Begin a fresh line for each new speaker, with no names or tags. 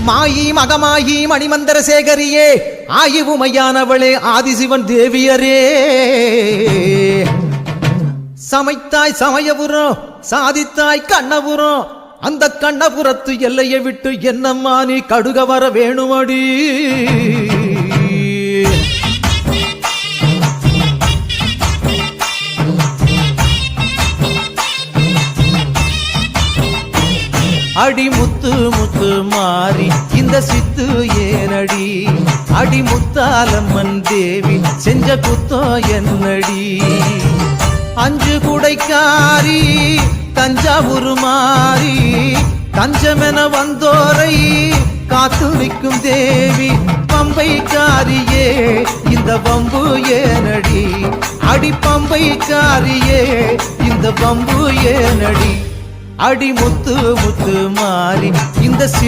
மாயி மகமாயி மணிமந்தர சேகரியே ஆயுவுமையானவளே ஆதிசிவன் தேவியரே சமைத்தாய் சமயபுரம் சாதித்தாய் கண்ணபுரம் அந்த கண்ணபுரத்து எல்லையை விட்டு என்னம்மா நீ கடுக வர வேணுமடி அடி முத்து முத்து மாறி இந்த சித்து ஏனடி அடி முத்தாலம்மன் தேவி செஞ்ச குத்தம் என்னடி அஞ்சு குடைக்காரி தஞ்சாவூர் மாறி தஞ்சமென வந்தோரை காத்து நிற்கும் தேவி பம்பைக்காரியே இந்த பம்பு ஏனடி அடி பம்பைக்காரியே இந்த பம்பு ஏனடி அடி முத்து முத்து மாறி இந்த